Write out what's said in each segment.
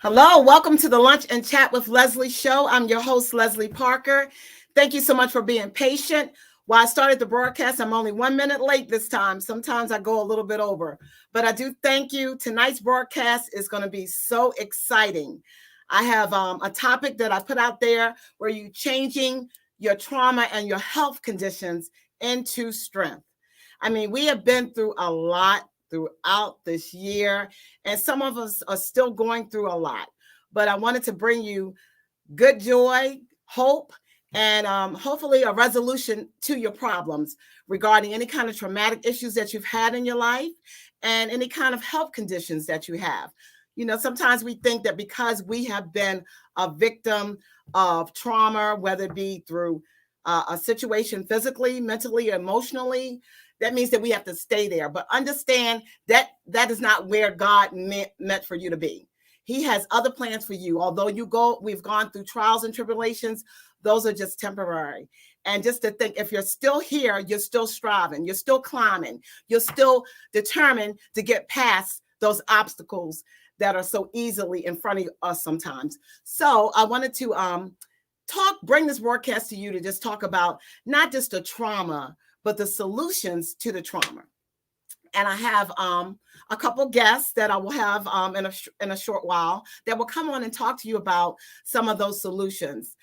Hello, welcome to the Lunch and Chat with Leslie show. I'm your host, Leslie Parker. Thank you so much for being patient. While I started the broadcast, I'm only 1 minute late this time. Sometimes I go a little bit over, but I do thank you. Tonight's broadcast is going to be so exciting. I have a topic that I put out there where you changing your trauma and your health conditions into strength. I mean, we have been through a lot throughout this year, and some of us are still going through a lot. But I wanted to bring you good joy, hope, and hopefully a resolution to your problems regarding any kind of traumatic issues that you've had in your life and any kind of health conditions that you have. You know, sometimes we think that because we have been a victim of trauma, whether it be through a situation physically, mentally, emotionally, that means that we have to stay there. But understand that that is not where God meant for you to be. He has other plans for you. Although we've gone through trials and tribulations, those are just temporary. And just to think, if you're still here, you're still striving, you're still climbing, you're still determined to get past those obstacles that are so easily in front of us sometimes. So I wanted to bring this broadcast to you to just talk about not just the trauma, but the solutions to the trauma. And I have a couple guests that I will have in a short while that will come on and talk to you about some of those solutions.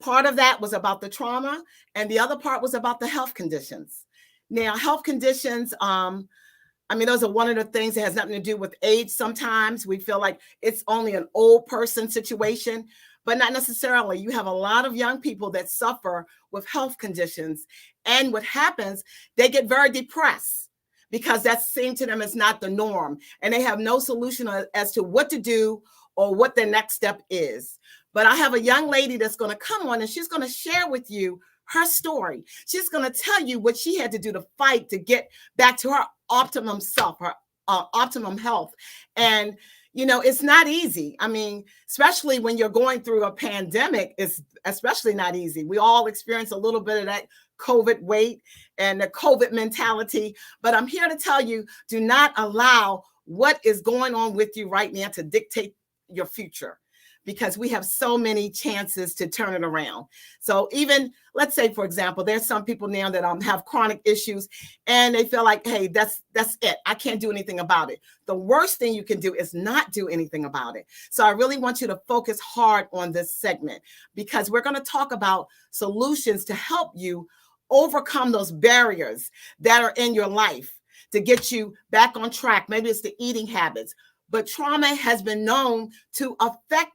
Part of that was about the trauma, and the other part was about the health conditions. Now, health conditions, those are one of the things that has nothing to do with age. Sometimes we feel like it's only an old person situation, but not necessarily. You have a lot of young people that suffer with health conditions. And what happens, they get very depressed because that seems to them as not the norm. And they have no solution as to what to do or what their next step is. But I have a young lady that's going to come on and she's going to share with you her story. She's going to tell you what she had to do to fight to get back to her optimum self, her optimum health. And you know, it's not easy. I mean, especially when you're going through a pandemic, it's especially not easy. We all experience a little bit of that COVID weight and the COVID mentality. But I'm here to tell you, do not allow what is going on with you right now to dictate your future, because we have so many chances to turn it around. So even, let's say, for example, there's some people now that have chronic issues and they feel like, hey, that's it. I can't do anything about it. The worst thing you can do is not do anything about it. So I really want you to focus hard on this segment, because we're going to talk about solutions to help you overcome those barriers that are in your life to get you back on track. Maybe it's the eating habits, but trauma has been known to affect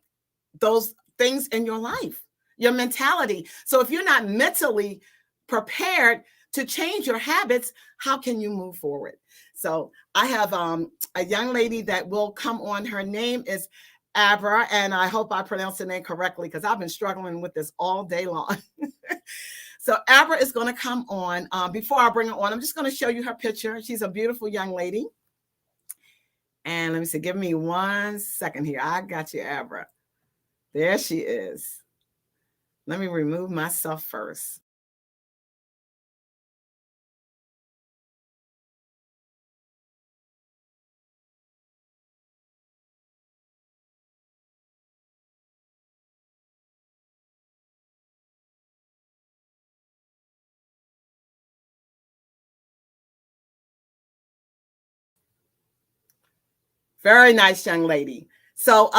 those things in your life, your mentality. So if you're not mentally prepared to change your habits, how can you move forward? So I have a young lady that will come on. Her name is Abra, and I hope I pronounced the name correctly because I've been struggling with this all day long. So Abra is going to come on. Before I bring her on, I'm just going to show you her picture. She's a beautiful young lady. And let me see, give me 1 second here. I got you, Abra. There she is. Let me remove myself first. Very nice young lady. So,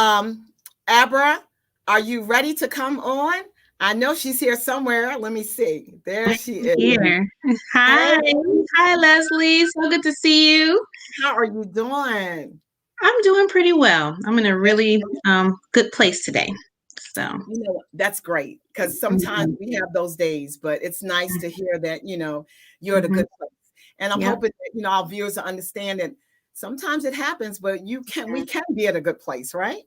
Abra, are you ready to come on? I know she's here somewhere. Let me see. There she is. Here. Hi. Hey, Hi, Leslie. So good to see you. how are you doing? I'm doing pretty well. I'm in a really good place today. So, You know, that's great, because sometimes we have those days, but it's nice to hear that, you know, you're at a mhm. good place. And I'm Yep. hoping that, you know, our viewers understand that sometimes it happens, but we can be at a good place, right?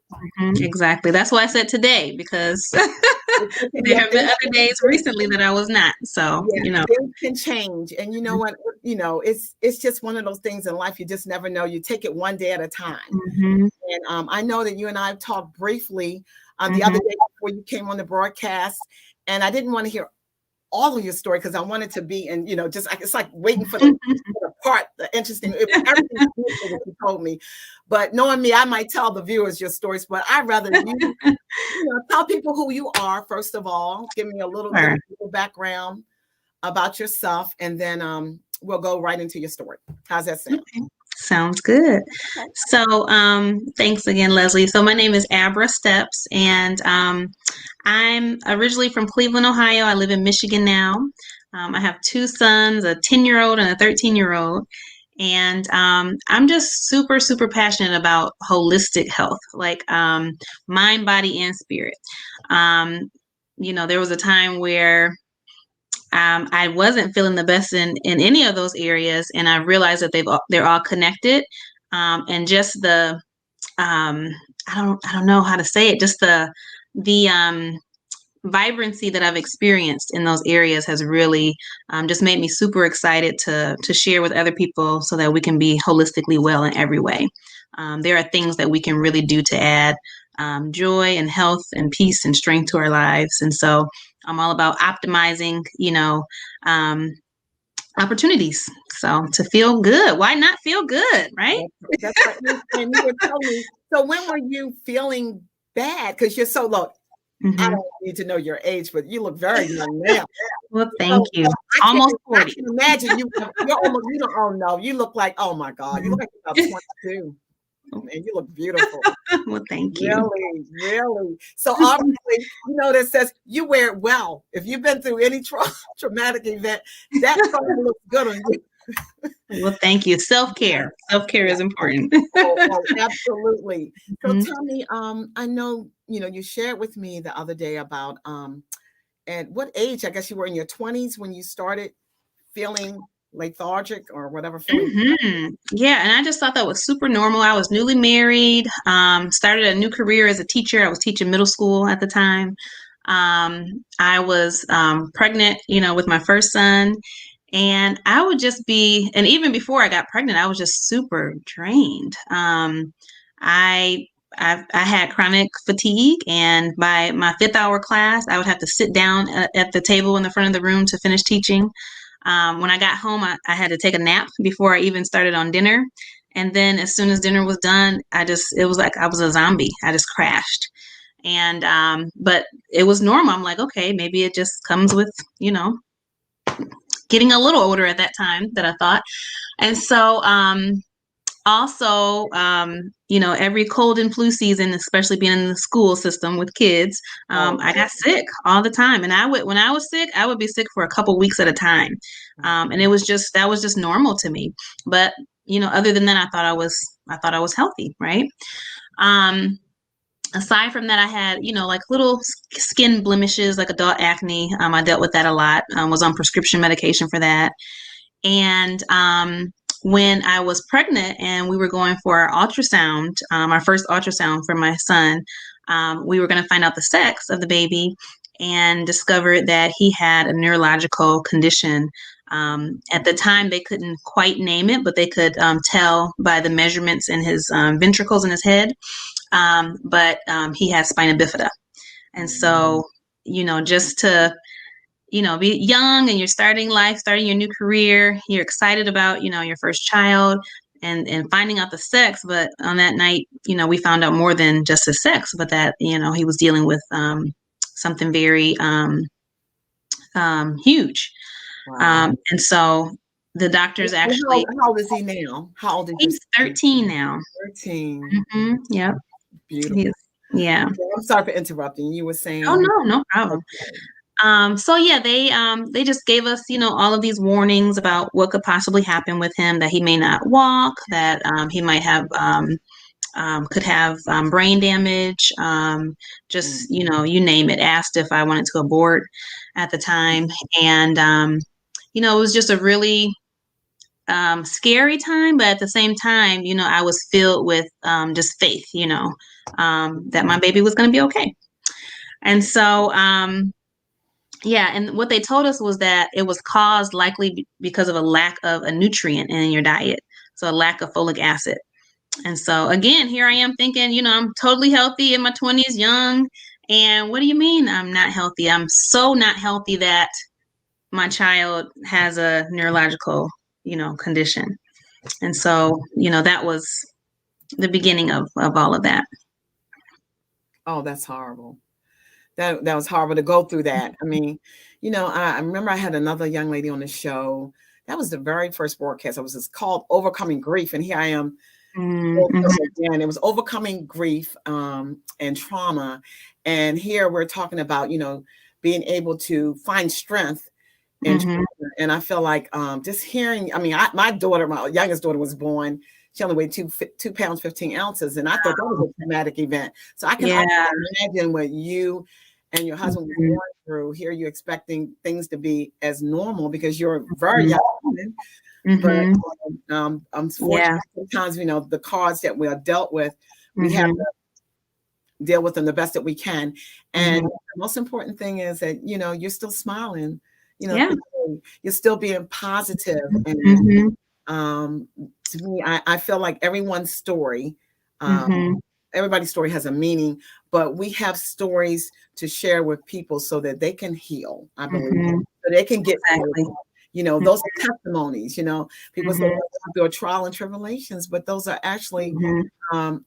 Exactly. That's why I said today, because It's okay. there Yeah, have been other days recently that I was not. So, yeah, things can change. And you know what? You know, it's just one of those things in life you just never know. You take it one day at a time. Mhm. And I know that you and I have talked briefly the Mhm. other day before you came on the broadcast, and I didn't want to hear all of your story because I wanted to be in, just it's like waiting for the part, the interesting, everything that you told me. But knowing me, I might tell the viewers your stories, but I'd rather you, tell people who you are, first of all. Give me a little background about yourself, and then we'll go right into your story. How's that sound? Okay. Sounds good. Okay. So thanks again, Leslie. So my name is Abra Steps, and I'm originally from Cleveland, Ohio. I live in Michigan now. I have two sons, a 10-year-old and a 13-year-old. And I'm just super, super passionate about holistic health, like mind, body, and spirit. There was a time where I wasn't feeling the best in any of those areas, and I realized that they're all connected. And just the I don't know how to say it. Just the vibrancy that I've experienced in those areas has really just made me super excited to share with other people so that we can be holistically well in every way. There are things that we can really do to add joy and health and peace and strength to our lives. And so I'm all about optimizing, opportunities. So to feel good, why not feel good, right? That's right. And you were telling me, so when were you feeling bad? Because you're so low. Mm-hmm. I don't need to know your age, but you look very young now. Well, thank you. Almost 40. I can imagine you don't know. You look like, oh my God, you look like you're about 22. And you look beautiful. Well, thank you. Really. So obviously, that says you wear it well. If you've been through any traumatic event, that probably looks good on you. Well, thank you. Self-care. Self-care is important. Oh, absolutely. So tell me, I know, you shared with me the other day about at what age, I guess you were in your 20s when you started feeling lethargic or whatever. Mm-hmm. Yeah, and I just thought that was super normal. I was newly married, started a new career as a teacher. I was teaching middle school at the time. I was pregnant, with my first son, and I would just be, and even before I got pregnant, I was just super drained. I had chronic fatigue, and by my 5th hour class, I would have to sit down at the table in the front of the room to finish teaching. When I got home, I had to take a nap before I even started on dinner. And then as soon as dinner was done, it was like I was a zombie. I just crashed. And, but it was normal. I'm like, okay, maybe it just comes with, getting a little older at that time that I thought. And so, also, every cold and flu season, especially being in the school system with kids, I got sick all the time. And when I was sick, I would be sick for a couple weeks at a time. And that was just normal to me. But, other than that, I thought I was healthy. Right. Aside from that, I had, like little skin blemishes, like adult acne. I dealt with that a lot, was on prescription medication for that. And, when I was pregnant and we were going for our ultrasound, our first ultrasound for my son, we were going to find out the sex of the baby and discovered that he had a neurological condition. At the time, they couldn't quite name it, but they could tell by the measurements in his ventricles in his head. But he had spina bifida. And so, just to be young and you're starting your new career, you're excited about, your first child and finding out the sex. But on that night, we found out more than just his sex, but that, he was dealing with something very huge. Wow. And so the doctors actually. How old is he now? How old is he? He's 13 now. 13. Mm-hmm. Yep. Beautiful. Yeah. Okay, I'm sorry for interrupting. You were saying. Oh, no problem. Okay. So yeah, they just gave us, all of these warnings about what could possibly happen with him, that he may not walk, that he might have, could have brain damage, just, you name it. Asked if I wanted to abort at the time. And, it was just a really scary time, but at the same time, I was filled with just faith, that my baby was going to be okay. And so, yeah, and what they told us was that it was caused likely because of a lack of a nutrient in your diet, so a lack of folic acid. And so again, here I am thinking, I'm totally healthy in my 20s, young, and what do you mean I'm not healthy? I'm so not healthy that my child has a neurological, condition. And so, that was the beginning of all of that. Oh, that's horrible. That was horrible to go through that. I mean, I remember I had another young lady on the show. That was the very first broadcast. It was called Overcoming Grief. And here I am. Again, it was overcoming grief and trauma. And here we're talking about, being able to find strength. And I feel like just hearing, I mean, my youngest daughter was born. She only weighed 2 pounds, 15 ounces. And I thought that was a traumatic event. So I can imagine what you and your husband were going through. Here you're expecting things to be as normal because you're very young woman. But unfortunately, sometimes, the cards that we are dealt with, we have to deal with them the best that we can. And the most important thing is that, you're still smiling, you're still being positive. And to me, I feel like everyone's story, everybody's story has a meaning, but we have stories to share with people so that they can heal, I believe, so they can get those are testimonies, people say through trial and tribulations, but those are actually,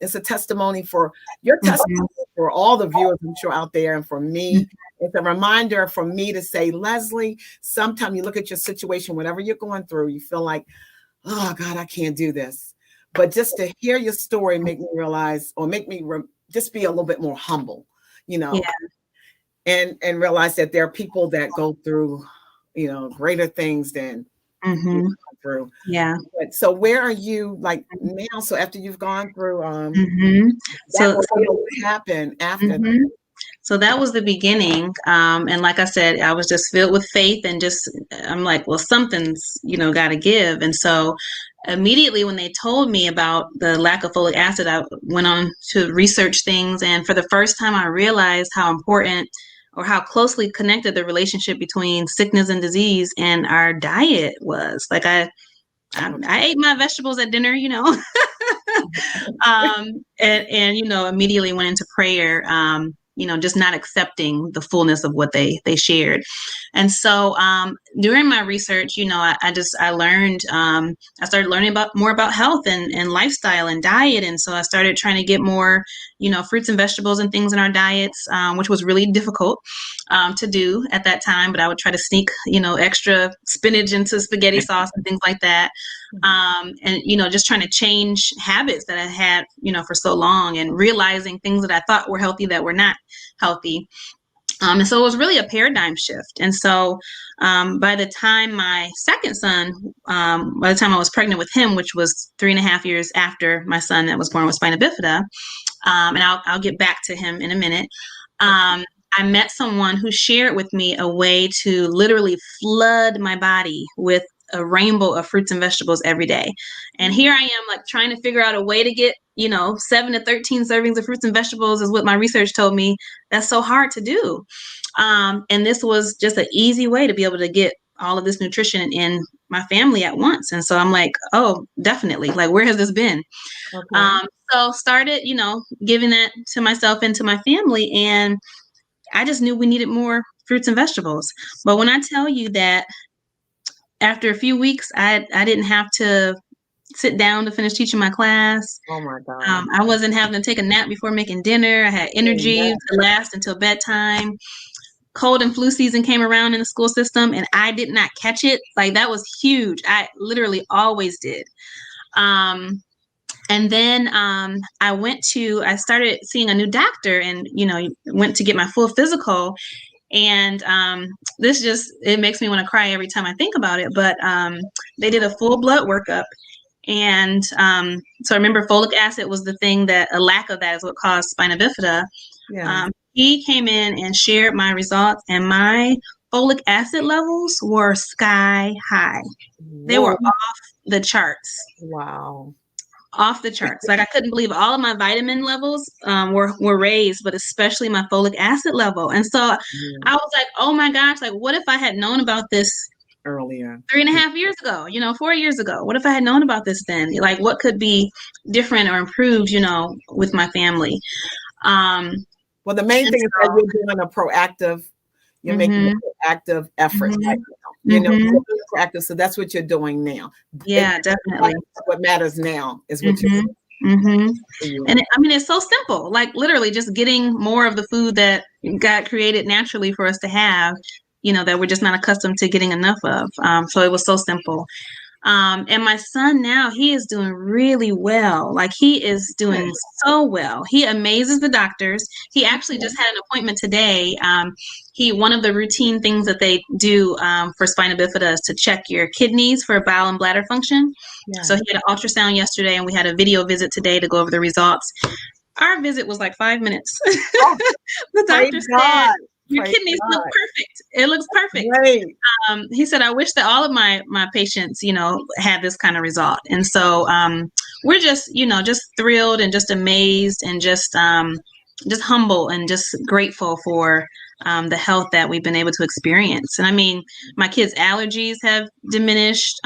it's a testimony for your testimony, for all the viewers, I'm sure, out there. And for me, it's a reminder for me to say, Leslie, sometimes you look at your situation, whatever you're going through, you feel like, oh God, I can't do this. But just to hear your story make me realize, or make me just be a little bit more humble, and realize that there are people that go through, greater things than through. Yeah. But so where are you like now? So after you've gone through, so what happened after that? So that was the beginning. And like I said, I was just filled with faith and I'm like, well, something's, got to give. And so immediately when they told me about the lack of folic acid, I went on to research things. And for the first time, I realized how important or how closely connected the relationship between sickness and disease and our diet was. Like I ate my vegetables at dinner, and immediately went into prayer, just not accepting the fullness of what they shared. And so during my research, I learned, I started learning more about health and lifestyle and diet. And so I started trying to get more, fruits and vegetables and things in our diets, which was really difficult to do at that time. But I would try to sneak, extra spinach into spaghetti sauce and things like that. And, just trying to change habits that I had, for so long, and realizing things that I thought were healthy that were not healthy. And so it was really a paradigm shift. And so by the time my second son, by the time I was pregnant with him, which was 3.5 years after my son that was born with spina bifida, and I'll get back to him in a minute, I met someone who shared with me a way to literally flood my body with a rainbow of fruits and vegetables every day. And here I am, like, trying to figure out a way to get, 7 to 13 servings of fruits and vegetables is what my research told me. That's so hard to do. And this was just an easy way to be able to get all of this nutrition in my family at once. And so I'm like, oh, definitely. Like, where has this been? Okay. So started, giving that to myself and to my family. And I just knew we needed more fruits and vegetables. But when I tell you that after a few weeks, I didn't have to sit down to finish teaching my class. Oh my God. I wasn't having to take a nap before making dinner. I had energy to last until bedtime. Cold and flu season came around in the school system and I did not catch it. Like, that was huge. I literally always did. And then I started seeing a new doctor and, went to get my full physical. And it makes me want to cry every time I think about it. But they did a full blood workup. And so I remember folic acid was the thing that a lack of that is what caused spina bifida. Yeah. He came in and shared my results, and my folic acid levels were sky high. Whoa. They were off the charts. Wow. Off the charts. Like, I couldn't believe all of my vitamin levels were raised, but especially my folic acid level. And so I was like, oh my gosh, like, what if I had known about this earlier, 3.5 years ago, 4 years ago? What if I had known about this then? Like, what could be different or improved, with my family? Well, the main thing is that you're doing a proactive, You're making an active effort right now. You're active, so that's what you're doing now. Yeah, definitely. What matters now is what you're doing. And I mean, it's so simple, like literally just getting more of the food that God created naturally for us to have, that we're just not accustomed to getting enough of. So it was so simple. And my son now, he is doing really well. Like he is doing so well. He amazes the doctors. He actually just had an appointment today. One of the routine things that they do for spina bifida is to check your kidneys for bowel and bladder function. Yeah. So he had an ultrasound yesterday, and we had a video visit today to go over the results. Our visit was like 5 minutes. Oh, the doctor said, your kidneys look perfect. It looks perfect. Great. He said, I wish that all of my patients, had this kind of result. And so we're just, just thrilled and just amazed and just humble and just grateful for the health that we've been able to experience. And I mean, my kids' allergies have diminished.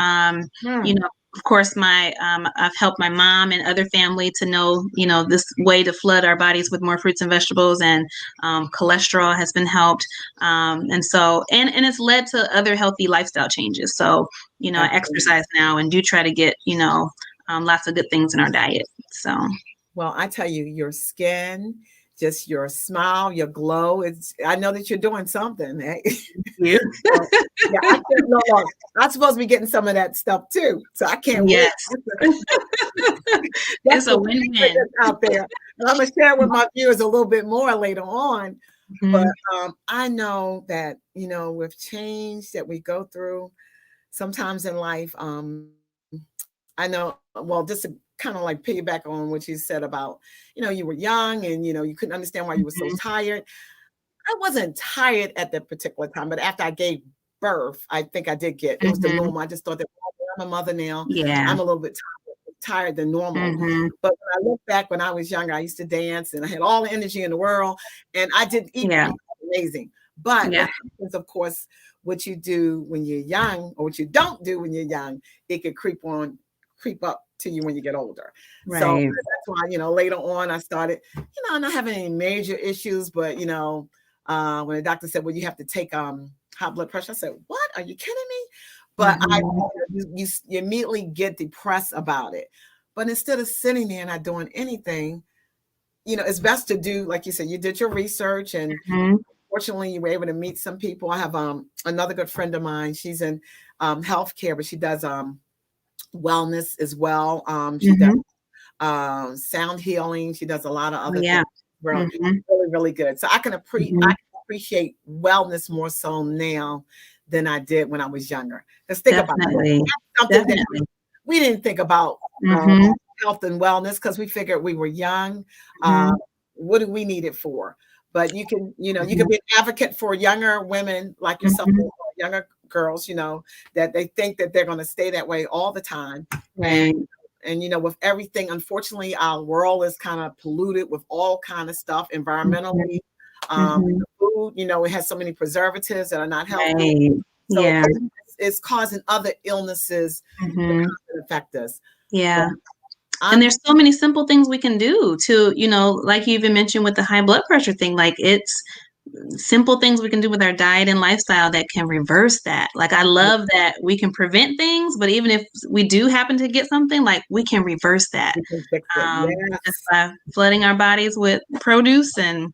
Of course, I've helped my mom and other family to know, this way to flood our bodies with more fruits and vegetables, and cholesterol has been helped. And so, and it's led to other healthy lifestyle changes. So, I exercise now and do try to get, lots of good things in our diet. So, well, I tell you, your skin, just your smile, your glow. I know that you're doing something. Eh? Yeah. I'm supposed to be getting some of that stuff too. So I can't wait. It's a win-win out there. And I'm going to share it with my viewers a little bit more later on. But I know that, with change that we go through sometimes in life, I know, well, just to kind of like piggyback on what you said about, you were young and, you couldn't understand why you were so tired. I wasn't tired at that particular time, but after I gave birth, I think I did get, it was the normal. I just thought that I'm a mother now. Yeah. I'm a little bit tired than normal. But when I look back when I was younger, I used to dance and I had all the energy in the world and I did eat amazing. But of course, what you do when you're young or what you don't do when you're young, it could creep up to you when you get older. Right. So that's why, later on I started, not having any major issues, but, when the doctor said, well, you have to take high blood pressure, I said, what? Are you kidding me? But you immediately get depressed about it. But instead of sitting there and not doing anything, it's best to do, like you said, you did your research and fortunately you were able to meet some people. I have another good friend of mine. She's in healthcare, but she does wellness as well. She does sound healing. She does a lot of other things. Really, really good. So I can appreciate wellness more so now than I did when I was younger. Let's think about it. Something that we didn't think about health and wellness because we figured we were young. What do we need it for? But you can, you can be an advocate for younger women like yourself, or younger girls, that they think that they're going to stay that way all the time. Right. And with everything, unfortunately, our world is kind of polluted with all kind of stuff environmentally. Food, it has so many preservatives that are not healthy. Right. So it's causing other illnesses that affect us. Yeah. And there's so many simple things we can do to, like you even mentioned with the high blood pressure thing, like it's simple things we can do with our diet and lifestyle that can reverse that. Like, I love that we can prevent things, but even if we do happen to get something, like we can reverse that. Just by flooding our bodies with produce and,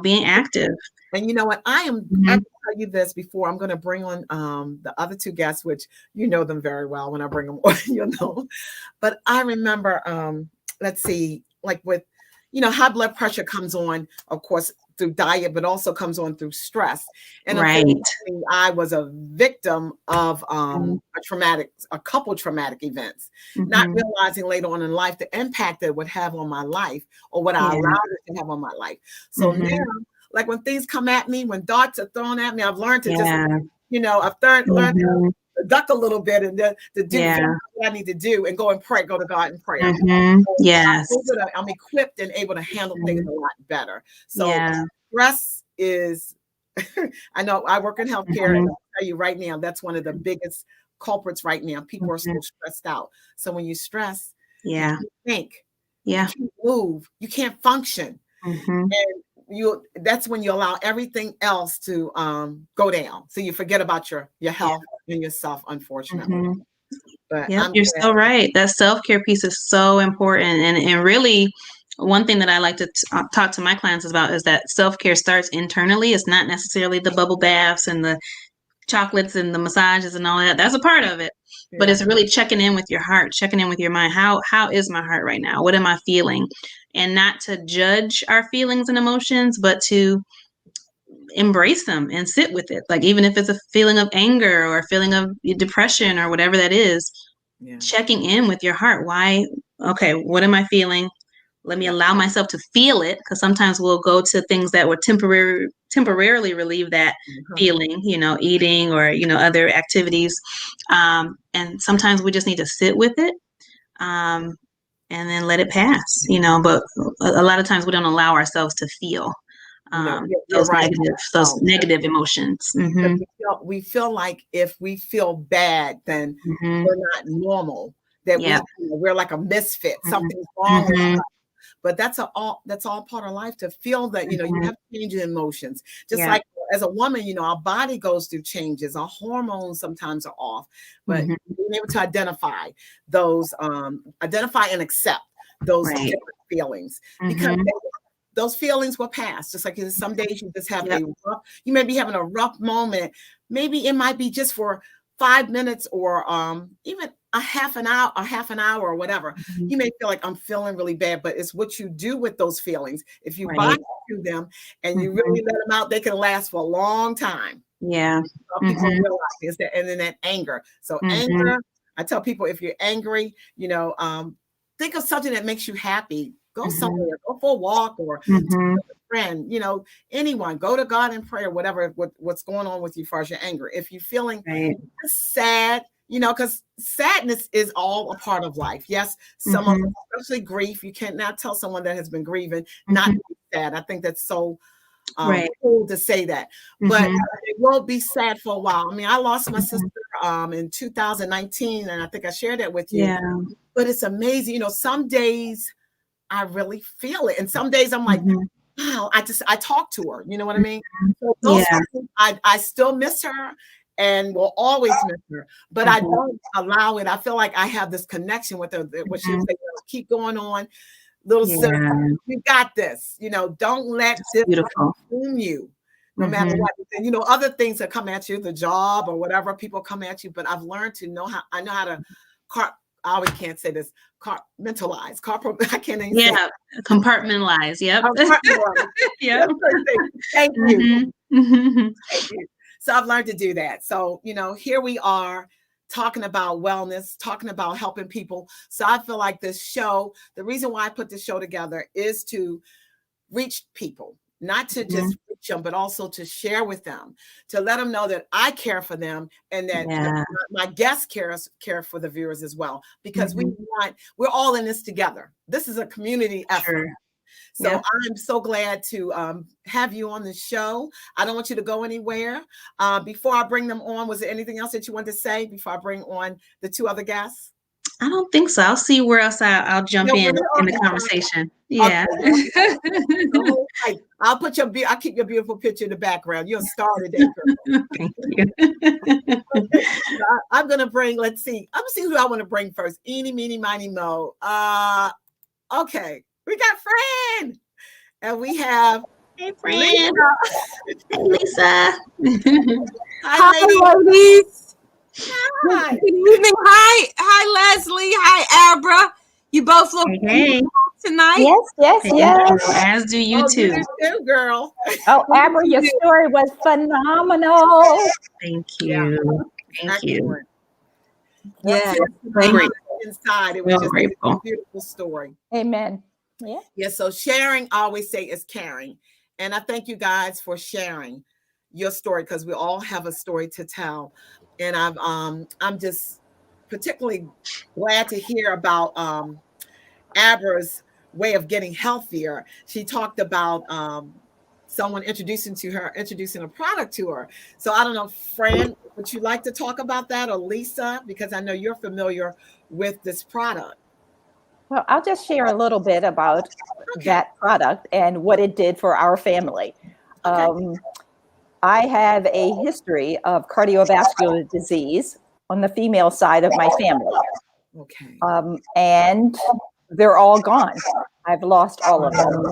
being active. And you know what? I can tell you this before I'm going to bring on the other two guests, which you know them very well when I bring them on, But I remember, let's see, like with, high blood pressure comes on, of course, through diet, but also comes on through stress. And I was a victim of a couple traumatic events, not realizing later on in life the impact that it would have on my life or what I allowed it to have on my life. So now, like when things come at me, when darts are thrown at me, I've learned to just, I've learned to duck a little bit and to do what I need to do and go and pray, go to God and pray. Yes. I'm equipped and able to handle things a lot better. So stress is, I know I work in healthcare and I'll tell you right now, that's one of the biggest culprits right now. People are so stressed out. So when you stress, you can't think, you can't move, you can't function. And that's when you allow everything else to go down. So you forget about your health and yourself, unfortunately. Mm-hmm. But yep, you're so right. That self-care piece is so important. And really, one thing that I like to talk to my clients about is that self-care starts internally. It's not necessarily the bubble baths and the chocolates and the massages and all that. That's a part of it. But it's really checking in with your heart, checking in with your mind. How is my heart right now? What am I feeling? And not to judge our feelings and emotions, but to embrace them and sit with it. Like, even if it's a feeling of anger or a feeling of depression or whatever that is, checking in with your heart. Why? Okay, what am I feeling? Let me allow myself to feel it, because sometimes we'll go to things that would temporarily relieve that feeling, eating or, other activities. And sometimes we just need to sit with it and then let it pass, but a lot of times we don't allow ourselves to feel those negative emotions. Mm-hmm. We feel like if we feel bad, then we're not normal, that we're like a misfit, something's wrong with us. But that's all part of life, to feel that, you have changing emotions. Just like as a woman, our body goes through changes. Our hormones sometimes are off, but being able to identify those, identify and accept those different feelings, because those feelings will pass. Just like some days you just have you may be having a rough moment. Maybe it might be just for 5 minutes or even a half an hour or whatever. You may feel like I'm feeling really bad, but it's what you do with those feelings. If you body to them and you really let them out, they can last for a long time. Yeah. People realize is that, and then that anger. So anger, I tell people, if you're angry, think of something that makes you happy. Go somewhere, go for a walk, or a friend, anyone. Go to God in prayer, whatever what's going on with you as far as your anger. If you're feeling sad, because sadness is all a part of life. Yes, some of especially grief. You can't now tell someone that has been grieving not to be sad. I think that's so cool to say that. But it will be sad for a while. I mean, I lost my sister in 2019, and I think I shared that with you. Yeah. But it's amazing. Some days I really feel it, and some days I'm like, wow, I talk to her. You know what I mean? So those days, I still miss her and will always miss her, but I don't allow it. I feel like I have this connection with her, which she would say, keep going on, little sister, you got this. Don't let this consume you, no matter what. And, other things that come at you, the job or whatever, people come at you. But I've learned to know how to I always can't say this. Compartmentalize. I can't even say it. Compartmentalize. Yep. Yep. Thank you. Thank you. So I've learned to do that. So, here we are talking about wellness, talking about helping people. So I feel like this show, the reason why I put this show together is to reach people, not to just reach them, but also to share with them, to let them know that I care for them, and that my guests care for the viewers as well, because we're all in this together. This is a community effort. So I'm so glad to have you on the show. I don't want you to go anywhere. Before I bring them on, was there anything else that you wanted to say before I bring on the two other guests? I don't think so. I'll see where else I'll jump in the conversation. Yeah. Okay. I'll keep your beautiful picture in the background. You're a star today, girl. Thank you. I'm gonna bring. Let's see who I want to bring first. Eeny, meeny, miny, mo. Okay. We got Fran, and we have Fran. Lisa. Hi, ladies. Hi. Good evening. Hi, Leslie. Hi, Abra. You both look beautiful tonight. Yes. As do you too. You too, girl. Oh, Abra, your story was phenomenal. Thank you. Thank you. Yeah. Inside, it was just a beautiful story. Amen. Yeah. So sharing, I always say, is caring, and I thank you guys for sharing your story, because we all have a story to tell. And I'm just particularly glad to hear about Abra's way of getting healthier. She talked about someone introducing a product to her. So I don't know, Fran, would you like to talk about that, or Lisa, because I know you're familiar with this product? Well, I'll just share a little bit about that product and what it did for our family. I have a history of cardiovascular disease on the female side of my family. Okay. And they're all gone. I've lost all of them.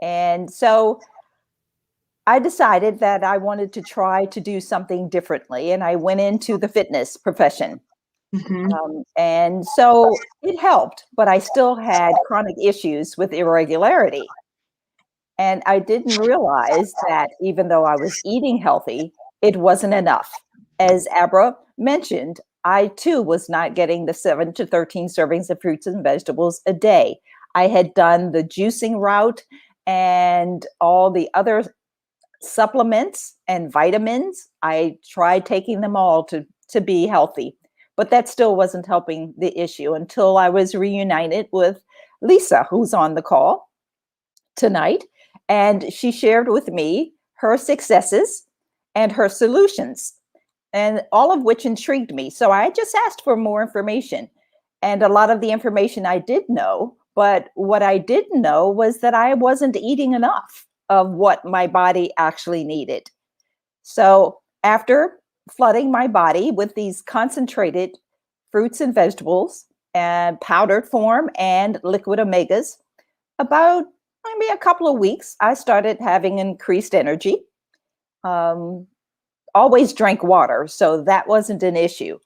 And so I decided that I wanted to try to do something differently. And I went into the fitness profession. And so it helped, but I still had chronic issues with irregularity. And I didn't realize that even though I was eating healthy, it wasn't enough. As Abra mentioned, I too was not getting the 7 to 13 servings of fruits and vegetables a day. I had done the juicing route and all the other supplements and vitamins. I tried taking them all to be healthy, but that still wasn't helping the issue until I was reunited with Lisa, who's on the call tonight. And she shared with me her successes and her solutions, and all of which intrigued me. So I just asked for more information. And a lot of the information I did know, but what I didn't know was that I wasn't eating enough of what my body actually needed. So after flooding my body with these concentrated fruits and vegetables and powdered form and liquid omegas, about maybe a couple of weeks, I started having increased energy. Always drank water, so that wasn't an issue.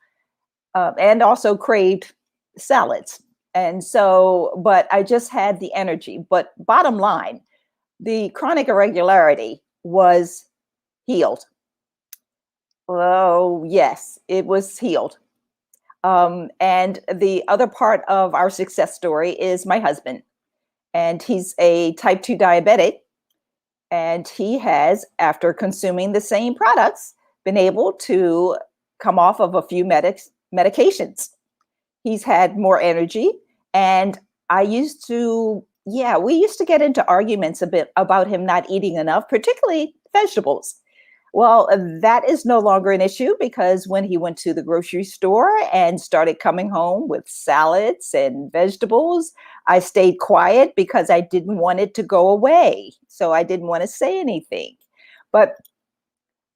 And also craved salads. And so, but I just had the energy. But bottom line, the chronic irregularity was healed. Oh, yes, it was healed. And the other part of our success story is my husband. And he's a type 2 diabetic. And he has, after consuming the same products, been able to come off of a few medications. He's had more energy. And we used to get into arguments a bit about him not eating enough, particularly vegetables. Well, that is no longer an issue, because when he went to the grocery store and started coming home with salads and vegetables, I stayed quiet because I didn't want it to go away. So I didn't want to say anything. But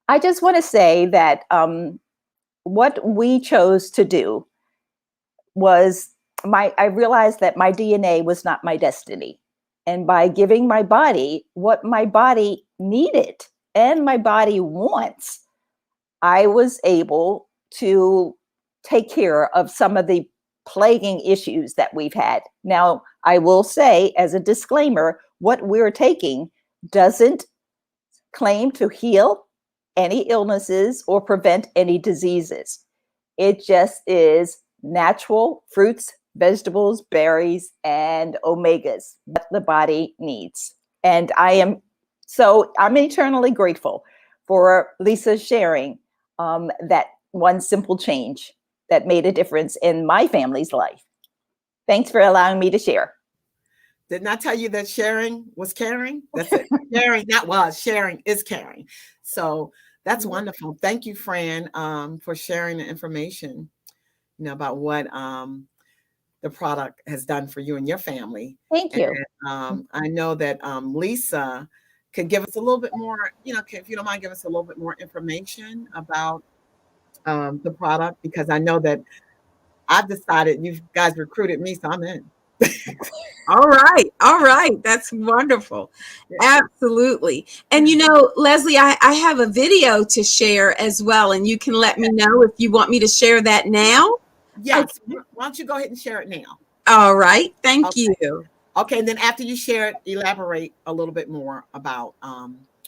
I just want to say that what we chose to do was I realized that my DNA was not my destiny. And by giving my body what my body needed and my body wants, I was able to take care of some of the plaguing issues that we've had. Now, I will say as a disclaimer, what we're taking doesn't claim to heal any illnesses or prevent any diseases. It just is natural fruits, vegetables, berries, and omegas that the body needs. And I'm eternally grateful for Lisa sharing that one simple change that made a difference in my family's life. Thanks for allowing me to share. Didn't I tell you that sharing was caring? That's it. Sharing is caring. So that's wonderful. Thank you, Fran, for sharing the information, about what the product has done for you and your family. Thank you. And, I know that Lisa could give us a little bit more, if you don't mind, give us a little bit more information about the product, because I know that I've decided you guys recruited me, so I'm in. All right. That's wonderful. Yeah. Absolutely. And Leslie, I have a video to share as well, and you can let me know if you want me to share that now. Yes. Okay. Why don't you go ahead and share it now? All right. Thank you. Okay. And then after you share it, elaborate a little bit more about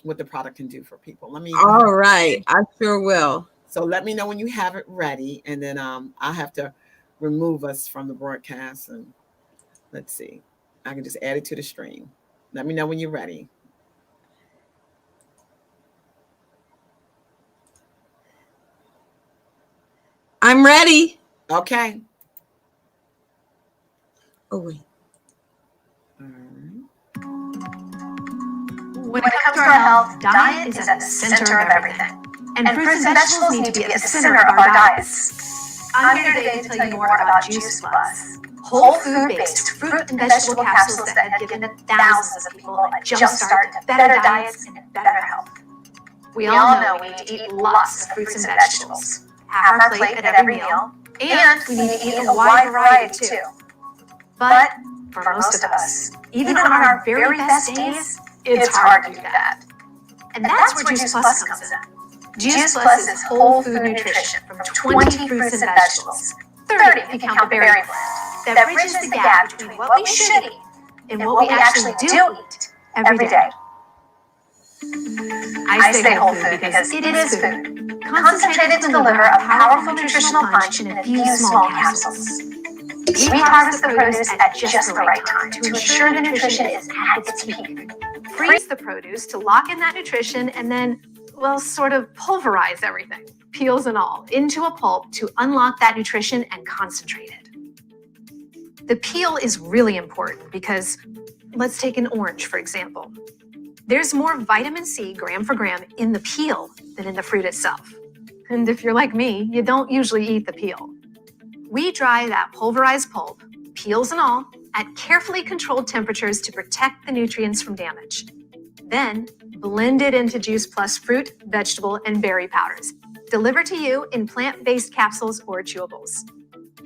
what the product can do for people. All right. I sure will. So let me know when you have it ready, and then I'll have to remove us from the broadcast, and let's see. I can just add it to the stream. Let me know when you're ready. I'm ready. Okay. Oh, wait. All right. When it comes to our health, diet is at the center of everything. And fruits and vegetables need to be at the center of our diets. I'm here today to tell you more about Juice Plus, whole food-based fruit and vegetable capsules that have given thousands of people a jumpstart to better diets and better health. We all know we need to eat lots of fruits and vegetables, half our plate at every meal, and we need to eat a wide variety too. But for most of us, even on our very best days, it's hard to do that. And that's where Juice Plus comes in. Juice Plus is whole food nutrition from 20 fruits and vegetables, 30 if you count the berry blend, that bridges the gap between what we should eat and what we actually do eat every day. I say whole food because it is food, concentrated to deliver a powerful nutritional punch in a few small capsules. We harvest the produce at just the right time to ensure the nutrition is at its peak. Freeze the produce to lock in that nutrition and then, well, sort of pulverize everything, peels and all, into a pulp to unlock that nutrition and concentrate it. The peel is really important because, let's take an orange, for example. There's more vitamin C gram for gram in the peel than in the fruit itself. And if you're like me, you don't usually eat the peel. We dry that pulverized pulp, peels and all, at carefully controlled temperatures to protect the nutrients from damage. Then, blend it into Juice Plus fruit, vegetable, and berry powders, delivered to you in plant-based capsules or chewables.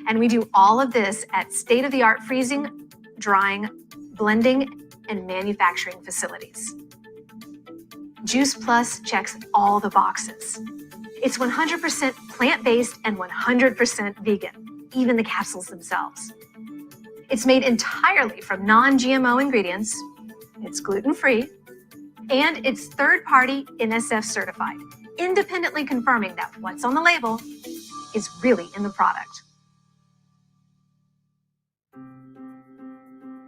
And we do all of this at state-of-the-art freezing, drying, blending, and manufacturing facilities. Juice Plus checks all the boxes. It's 100% plant-based and 100% vegan, even the capsules themselves. It's made entirely from non-GMO ingredients, it's gluten-free, and it's third-party NSF certified, independently confirming that what's on the label is really in the product.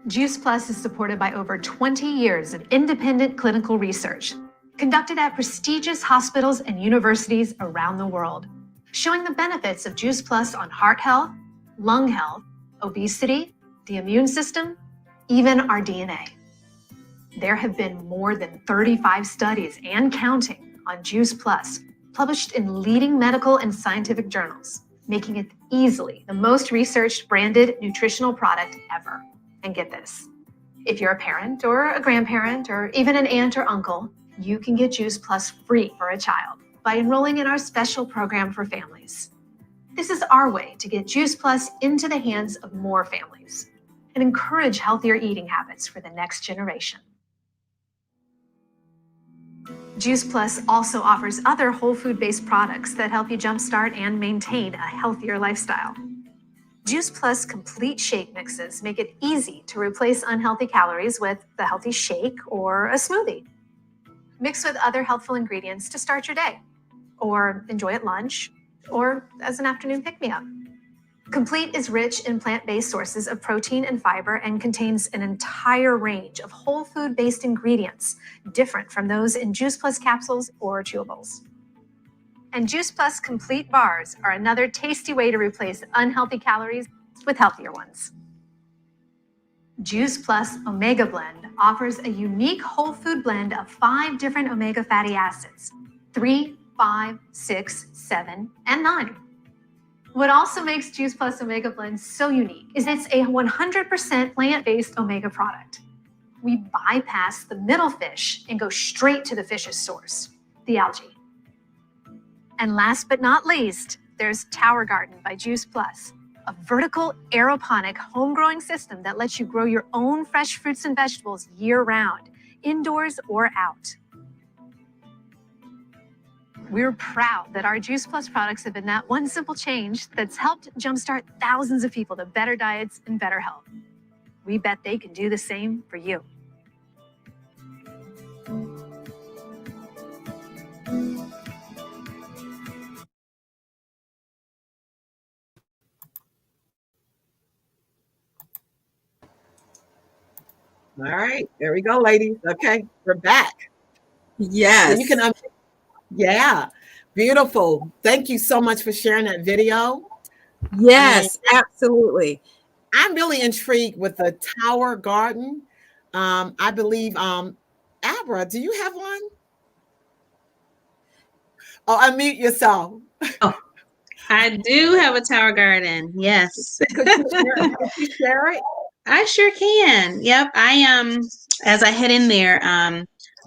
Juice Plus is supported by over 20 years of independent clinical research, conducted at prestigious hospitals and universities around the world, showing the benefits of Juice Plus on heart health, lung health, obesity, the immune system, even our DNA. There have been more than 35 studies and counting on Juice Plus, published in leading medical and scientific journals, making it easily the most researched branded nutritional product ever. And get this, if you're a parent or a grandparent or even an aunt or uncle, you can get Juice Plus free for a child by enrolling in our special program for families. This is our way to get Juice Plus into the hands of more families and encourage healthier eating habits for the next generation. Juice Plus also offers other whole food-based products that help you jumpstart and maintain a healthier lifestyle. Juice Plus complete shake mixes make it easy to replace unhealthy calories with the healthy shake or a smoothie. Mix with other healthful ingredients to start your day, or enjoy at lunch, or as an afternoon pick-me-up. Complete is rich in plant-based sources of protein and fiber and contains an entire range of whole food-based ingredients, different from those in Juice Plus capsules or chewables. And Juice Plus Complete bars are another tasty way to replace unhealthy calories with healthier ones. Juice Plus Omega Blend offers a unique whole food blend of 5 different omega fatty acids, 3, 5, 6, 7, and 9. What also makes Juice Plus Omega Blend so unique is it's a 100% plant-based omega product. We bypass the middle fish and go straight to the fish's source, the algae. And last but not least, there's Tower Garden by Juice Plus, a vertical aeroponic home-growing system that lets you grow your own fresh fruits and vegetables year-round, indoors or out. We're proud that our Juice Plus products have been that one simple change that's helped jumpstart thousands of people to better diets and better health. We bet they can do the same for you. All right, there we go, ladies. Okay, we're back. Yes. So you can, yeah, beautiful. Thank you so much for sharing that video. Yes, absolutely. I'm really intrigued with the Tower Garden. I believe, Abra, do you have one? Oh, unmute yourself. Oh. I do have a tower garden. Yes. Could you share it? I sure can. Yep. As I head in there,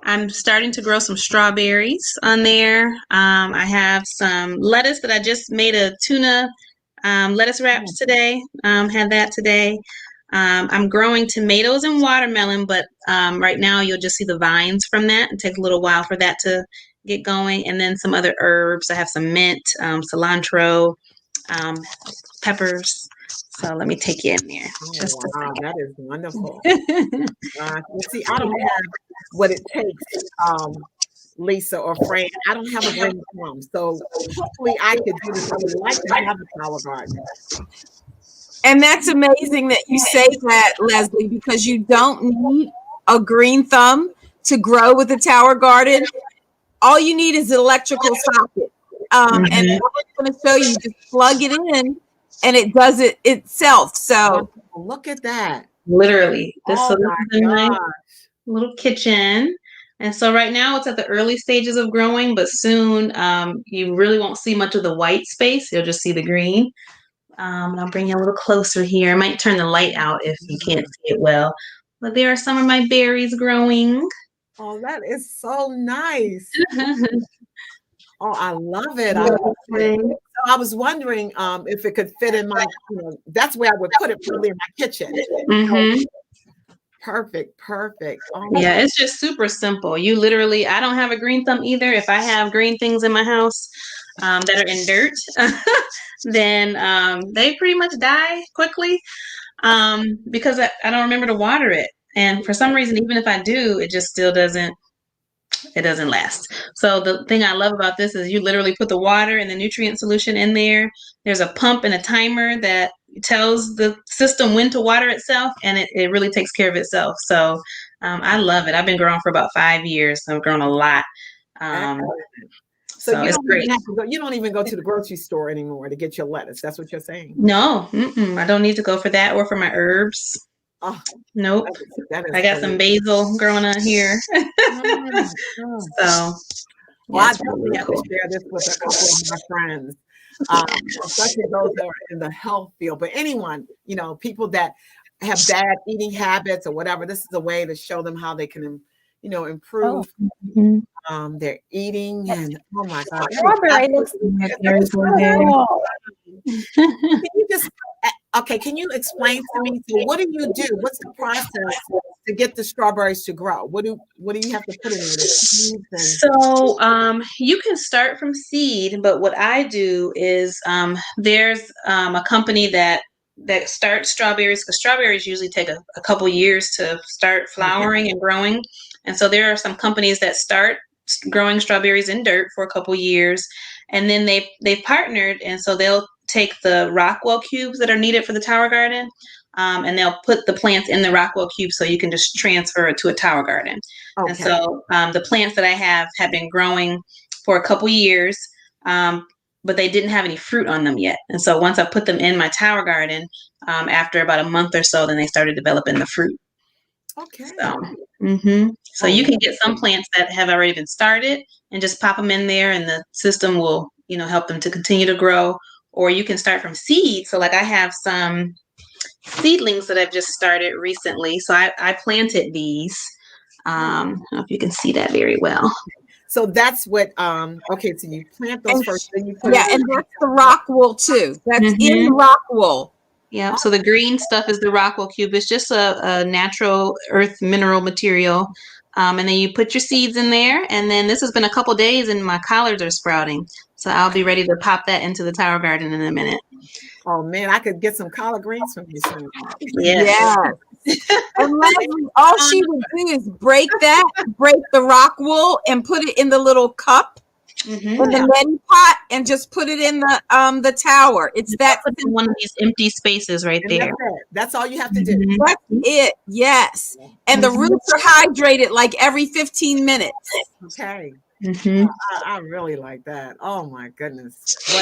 I'm starting to grow some strawberries on there. I have some lettuce that I just made a tuna lettuce wraps today. Had that today. I'm growing tomatoes and watermelon, but right now you'll just see the vines from that. It takes a little while for that to get going. And then some other herbs. I have some mint, cilantro, peppers. So let me take you in there. Just a Wow, second. that is wonderful. You see, I don't have what it takes, Lisa or Fran. I don't have a green thumb, so hopefully I could do this. I would like to have a tower garden. And that's amazing that you say that, Leslie, because you don't need a green thumb to grow with a tower garden. All you need is an electrical socket. And I'm going to show you, just plug it in and it does it itself. So Look at that. Literally. This Oh so this my is a nice gosh. little kitchen. And so right now it's at the early stages of growing, but soon you really won't see much of the white space. You'll just see the green. I'll bring you a little closer here. I might turn the light out if you can't see it well. But there are some of my berries growing. Oh, that is so nice. Oh, I love it. I love it. So I was wondering if it could fit in my, that's where I would put it, probably in my kitchen. Mhm. Perfect. Oh, Yeah, it's just super simple. You literally, I don't have a green thumb either. If I have green things in my house that are in dirt, then they pretty much die quickly because I don't remember to water it. And for some reason, even if I do, it just still doesn't last. So the thing I love about this is you literally put the water and the nutrient solution in there. There's a pump and a timer that tells the system when to water itself, and it really takes care of itself. So I love it. I've been growing for about 5 years. So I've grown a lot. So you it's don't great. even have to go, you don't even go to the grocery store anymore to get your lettuce. That's what you're saying. No, I don't need to go for that or for my herbs. Oh, nope. That is I got some basil growing on here. So well, I definitely have to share this with a couple of my friends, especially those that are in the health field. But anyone, people that have bad eating habits or whatever, this is a way to show them how they can, improve their eating. And oh my God, Strawberry looks can you explain to me? So what do you do? What's the process to get the strawberries to grow? What do you have to put in there? So you can start from seed, but what I do is there's a company that starts strawberries, because strawberries usually take a couple years to start flowering and growing. And so there are some companies that start growing strawberries in dirt for a couple years, and then they've partnered, and so they'll take the Rockwell cubes that are needed for the tower garden, and they'll put the plants in the Rockwell cubes so you can just transfer it to a tower garden. Okay. And so the plants that I have been growing for a couple years, but they didn't have any fruit on them yet. And so once I put them in my tower garden, after about a month or so, then they started developing the fruit. Okay. So you can get some plants that have already been started and just pop them in there, and the system will, help them to continue to grow. Or you can start from seed. So like I have some seedlings that I've just started recently. So I planted these. I don't know if you can see that very well. So that's what, so you plant those first. Then you put and that's the Rockwell too. That's in Rockwell. Yeah, so the green stuff is the Rockwell cube. It's just a natural earth mineral material. And then you put your seeds in there. And then this has been a couple days and my collards are sprouting. So I'll be ready to pop that into the tower garden in a minute. Oh, man, I could get some collard greens from you soon. Yeah. And Leslie, all she would do is break the Rockwell and put it in the little cup. In the neti pot and just put it in the tower. It's that one of these empty spaces right there. That's all you have to do. That's it. Yes. And the roots are hydrated like every 15 minutes. Okay. I really like that. Oh my goodness.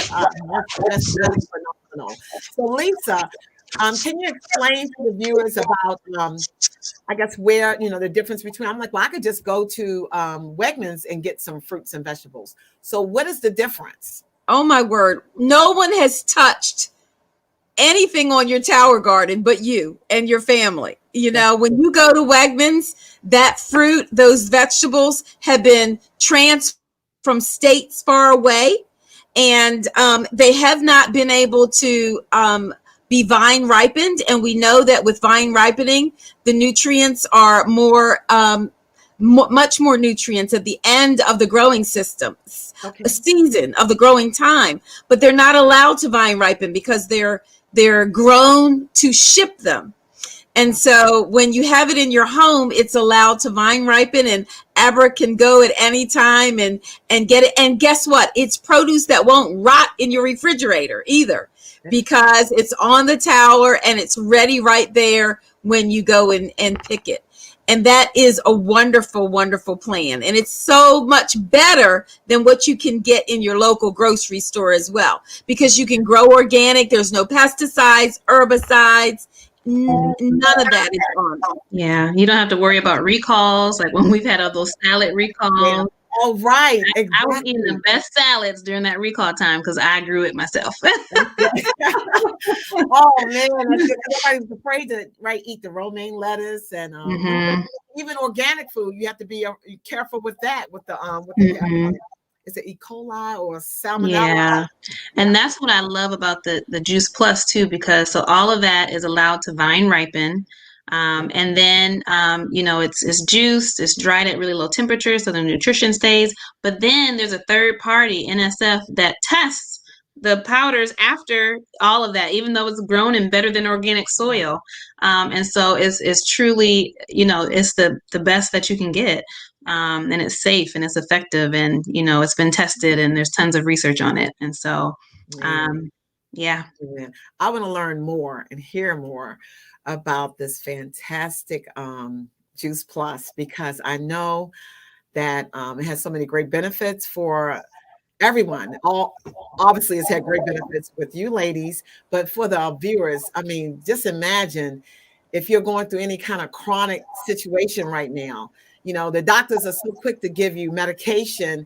That's really phenomenal. So Lisa, can you explain to the viewers about I guess where the difference between, I'm like, well, I could just go to Wegmans and get some fruits and vegetables. So what is the difference? Oh my word. No one has touched anything on your tower garden but you and your family. You know, when you go to Wegmans, that fruit, those vegetables have been transferred from states far away, and they have not been able to be vine ripened. And we know that with vine ripening, the nutrients are more much more nutrients at the end of the growing system, a season of the growing time, but they're not allowed to vine ripen because they're grown to ship them. And so when you have it in your home, it's allowed to vine ripen, and Abra can go at any time and get it. And guess what? It's produce that won't rot in your refrigerator either, because it's on the tower and it's ready right there when you go and pick it. And that is a wonderful, wonderful plan. And it's so much better than what you can get in your local grocery store as well, because you can grow organic. There's no pesticides, herbicides. None of that is on. Yeah, you don't have to worry about recalls, like when we've had all those salad recalls. Yeah. Oh, right. I was eating the best salads during that recall time because I grew it myself. Oh man, everybody was afraid to eat the romaine lettuce and even organic food. You have to be careful with that. With the is it E. coli or salmonella? Yeah, and that's what I love about the Juice Plus too, because so all of that is allowed to vine ripen. And then, it's juiced, it's dried at really low temperatures, so the nutrition stays. But then there's a third party, NSF, that tests the powders after all of that, even though it's grown in better than organic soil. And so it's truly, it's the best that you can get. And it's safe and it's effective, and, it's been tested and there's tons of research on it. And so, yeah. I want to learn more and hear more about this fantastic Juice Plus, because I know that it has so many great benefits for everyone. Obviously, it's had great benefits with you ladies, but for the viewers, I mean, just imagine if you're going through any kind of chronic situation right now. The doctors are so quick to give you medication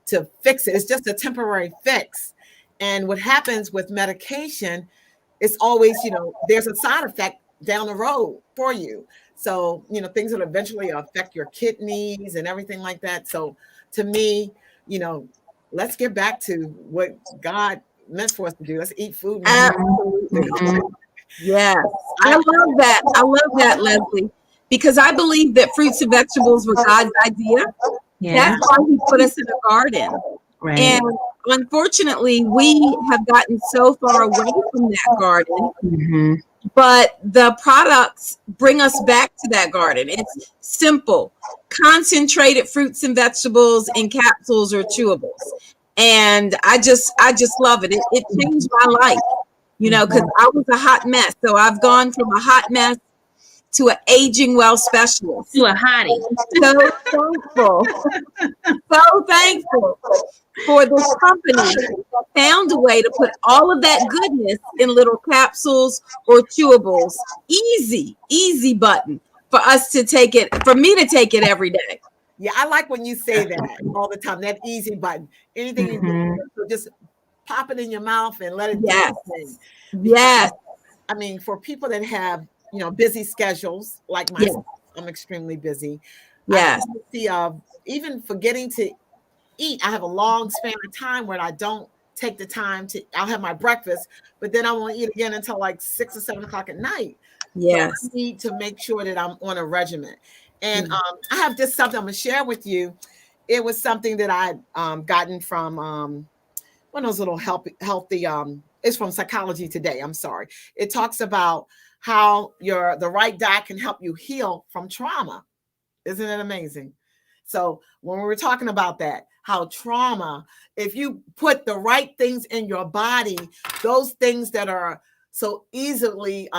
to fix it. It's just a temporary fix. And what happens with medication, it's always, there's a side effect down the road for you. So, things will eventually affect your kidneys and everything like that. So to me, let's get back to what God meant for us to do. Let's eat food. Absolutely. Yes. I love that. I love that, Leslie, because I believe that fruits and vegetables were God's idea. Yeah. That's why he put us in a garden. Right. And unfortunately, we have gotten so far away from that garden. But the products bring us back to that garden. It's simple, concentrated fruits and vegetables in capsules or chewables. And I just love it. It changed my life, because I was a hot mess. So I've gone from a hot mess to an aging well specialist. To a hottie. So thankful for this company that found a way to put all of that goodness in little capsules or chewables. Easy button for us to take it, for me to take it every day. Yeah, I like when you say that all the time, that easy button. Anything you do, so just pop it in your mouth and let it do its thing. Yes. I mean, for people that have, busy schedules like myself, I'm extremely busy. Yes. Even forgetting to eat. I have a long span of time where I don't take the time I'll have my breakfast, but then I won't eat again until like 6 or 7 o'clock at night. Yes. So I need to make sure that I'm on a regimen. And I have just something I'm going to share with you. It was something that I'd gotten from one of those little healthy, it's from Psychology Today. I'm sorry. It talks about how the right diet can help you heal from trauma. Isn't it amazing? So when we were talking about that, how trauma, if you put the right things in your body, those things that are so easily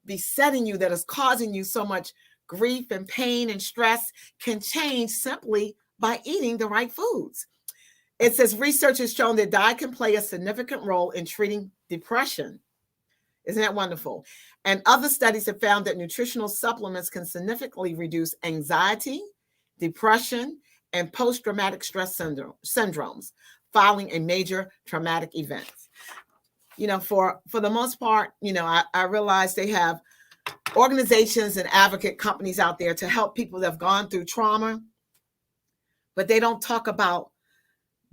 besetting you, that is causing you so much grief and pain and stress, can change simply by eating the right foods. It says research has shown that diet can play a significant role in treating depression. Isn't that wonderful? And other studies have found that nutritional supplements can significantly reduce anxiety, depression, and post-traumatic stress syndromes. following a major traumatic event. For the most part, I realize they have organizations and advocate companies out there to help people that have gone through trauma, but they don't talk about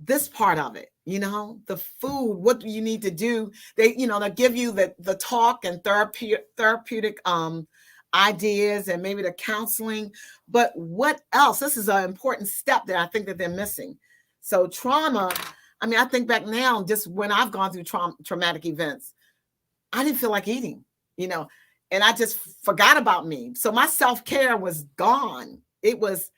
this part of it. The food, what do you need to do? They give you the talk and therapeutic ideas and maybe the counseling, but what else? This is an important step that I think that they're missing. So trauma, I think back now, just when I've gone through traumatic events, I didn't feel like eating, and I just forgot about me. So my self-care was gone. It was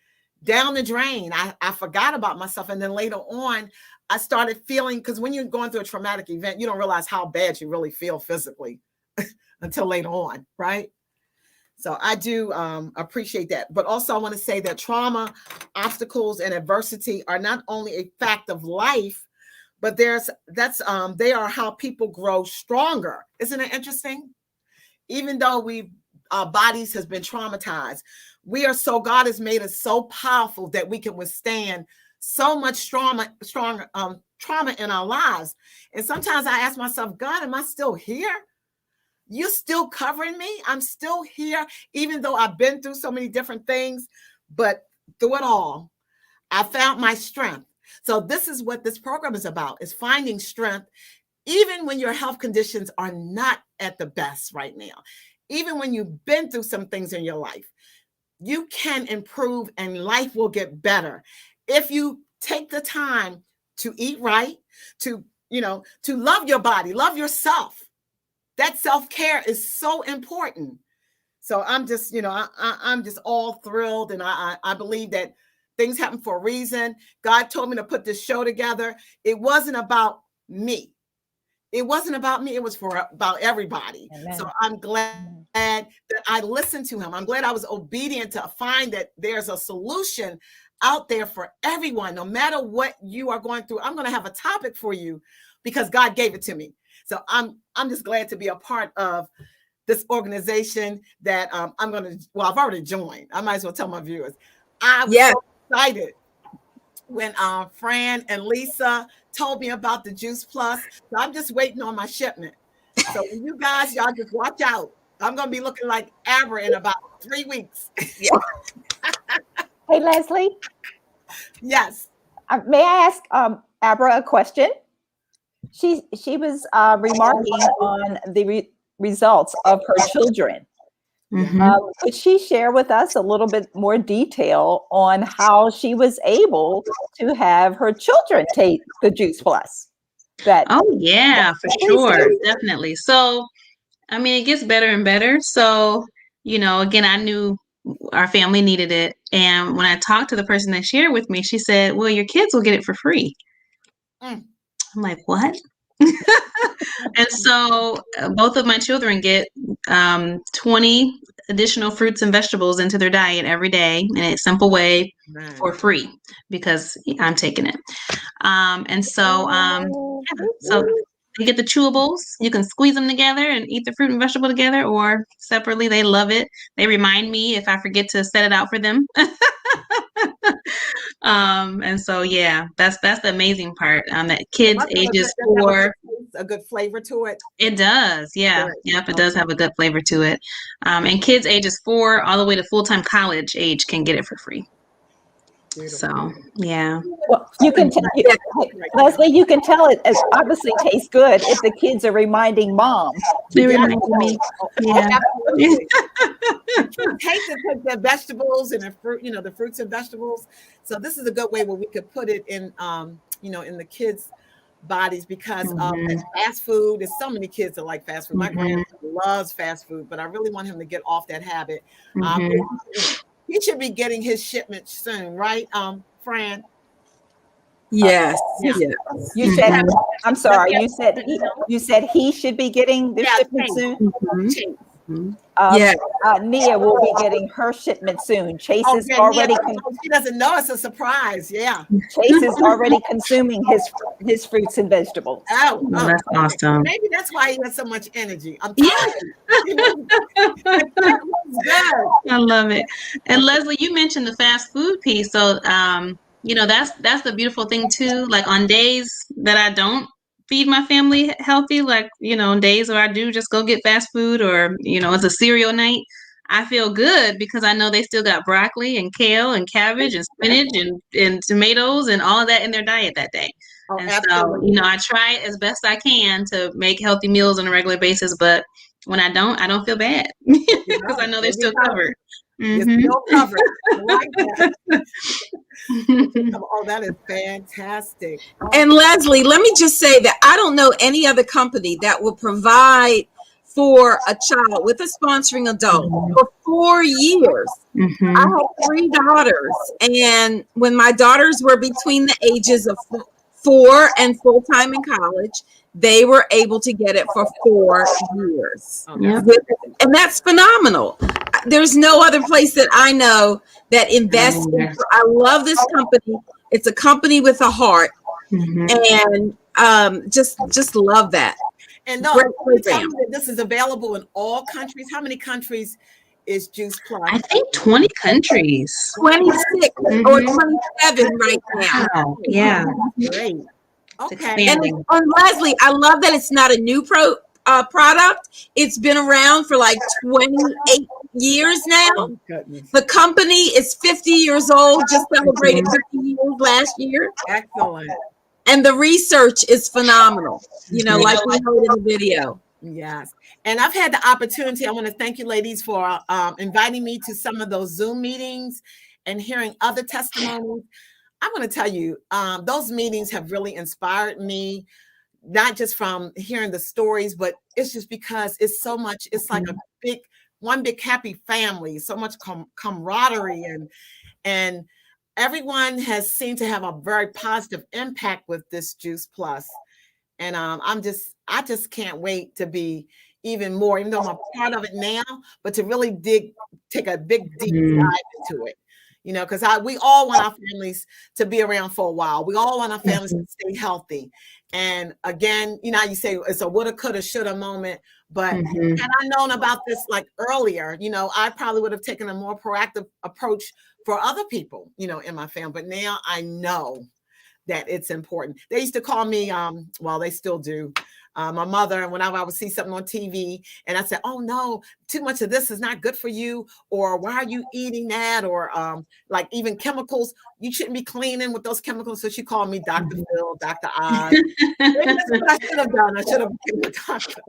down the drain. I forgot about myself. And then later on, I started feeling, because when you're going through a traumatic event, you don't realize how bad you really feel physically until later on, right? So I do appreciate that. But also I want to say that trauma, obstacles, and adversity are not only a fact of life, but they are how people grow stronger. Isn't it interesting? Even though our bodies has been traumatized, God has made us so powerful that we can withstand so much trauma in our lives. And sometimes I ask myself, God, am I still here? You still covering me? I'm still here, even though I've been through so many different things, but through it all, I found my strength. So this is what this program is about, is finding strength, even when your health conditions are not at the best right now. Even when you've been through some things in your life, you can improve and life will get better. If you take the time to eat right, to love your body, love yourself. That self-care is so important. So I'm just, I'm just all thrilled. And I believe that things happen for a reason. God told me to put this show together. It wasn't about me. It wasn't about me. It was about everybody. Amen. So I'm glad that I listened to him. I'm glad I was obedient to find that there's a solution out there for everyone. No matter what you are going through, I'm going to have a topic for you because God gave it to me. So I'm just glad to be a part of this organization that I've already joined. I might as well tell my viewers. I was so excited when Fran and Lisa told me about the Juice Plus. So I'm just waiting on my shipment. So you guys, y'all just watch out. I'm going to be looking like Abra in about 3 weeks. Hey, Leslie. Yes. May I ask Abra a question? She was remarking on the results of her children. Mm-hmm. Could she share with us a little bit more detail on how she was able to have her children take the Juice Plus? For sure. Definitely. So, it gets better and better. So, again, I knew our family needed it. And when I talked to the person that shared with me, she said, well, your kids will get it for free. I'm like, what? And so both of my children get 20 additional fruits and vegetables into their diet every day in a simple way for free because I'm taking it. So they get the chewables. You can squeeze them together and eat the fruit and vegetable together or separately. They love it. They remind me if I forget to set it out for them. And so, that's the amazing part. That kids ages 4, a good flavor to it. It does. Yeah. Good. Yep. It does have a good flavor to it. And kids ages 4 all the way to full-time college age can get it for free. Beautiful. So, yeah. Well, you can Leslie, you can tell it obviously tastes good if the kids are reminding mom. They're reminding me. Yeah. Taste the vegetables and the fruit, the fruits and vegetables. So this is a good way where we could put it in, in the kids' bodies because fast food. There's so many kids that like fast food. My grandson loves fast food, but I really want him to get off that habit. He should be getting his shipment soon, right, Fran? Yes. You said, I'm sorry. You said he should be getting the shipment soon. Nia will be getting her shipment soon. Chase is already. She doesn't know it's a surprise. Yeah. Chase is already consuming his fruits and vegetables. Oh, that's awesome. Maybe that's why he has so much energy. I'm tired. I love it. And Leslie, you mentioned the fast food piece. So you know, that's the beautiful thing too. Like on days that I don't feed my family healthy, like, you know, on days where I do just go get fast food, or, you know, it's a cereal night, I feel good because I know they still got broccoli and kale and cabbage and spinach and tomatoes and all of that in their diet that day. Oh, And so, absolutely. you know, I try as best I can to make healthy meals on a regular basis, but when I don't feel bad because I know they're still covered. You're Mhm. still covered. I like that. Oh, that is fantastic. And Leslie, let me just say that I don't know any other company that will provide for a child with a sponsoring adult for 4 years. I Mhm. have 3 daughters, and when my daughters were between the ages of 4 and full-time in college, they were able to get it for 4 years. Yep. And that's phenomenal. There's no other place that I know that invests in. I love this company. It's a company with a heart, Mhm. and just love that. And no, Great you tell program. me that this is available in all countries. How many countries is Juice Plus? I think 20 countries. 26 or Mhm. 27 right now. Wow. Yeah. Great. It's Okay. expanding. And Leslie, I love that it's not a new product. It's been around for like 28 years now. Oh, goodness. The company is 50 years old, just celebrated 50 years last year. Excellent. And the research is phenomenal, you know, like we heard in the video. Yes. And I've had the opportunity. I want to thank you, ladies, for inviting me to some of those Zoom meetings and hearing other testimonies. I want to tell you, those meetings have really inspired me, not just from hearing the stories, but it's just because it's so much, it's like one big happy family, so much camaraderie, and everyone has seemed to have a very positive impact with this Juice Plus. And I just can't wait to be even more, even though I'm a part of it now, but to really take a big deep dive into it. You know, because we all want our families to be around for a while. We all want our families to stay healthy. And again, you know, you say it's a woulda, coulda, shoulda moment. But had I known about this like earlier, you know, I probably would have taken a more proactive approach for other people, you know, in my family. But now I know that it's important. They used to call me, well, they still do, my mother, and whenever I would see something on TV and I said, oh no, too much of this is not good for you, or why are you eating that, or like even chemicals, you shouldn't be cleaning with those chemicals. So she called me Dr. Phil, Dr. Oz. Maybe that's what I should have done. I should have become a doctor.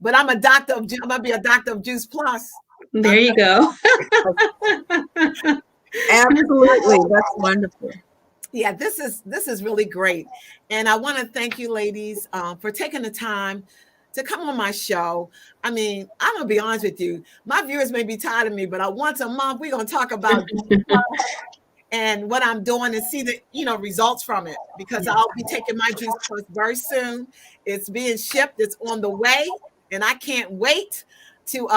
But I'm going to be a doctor of Juice Plus. There you go. Absolutely. That's wonderful. Yeah, this is really great. And I want to thank you, ladies, for taking the time to come on my show. I mean, I'm going to be honest with you. My viewers may be tired of me, but once a month, we're going to talk about and what I'm doing and see the, you know, results from it, because I'll be taking my Juice Plus very soon. It's being shipped. It's on the way. And I can't wait to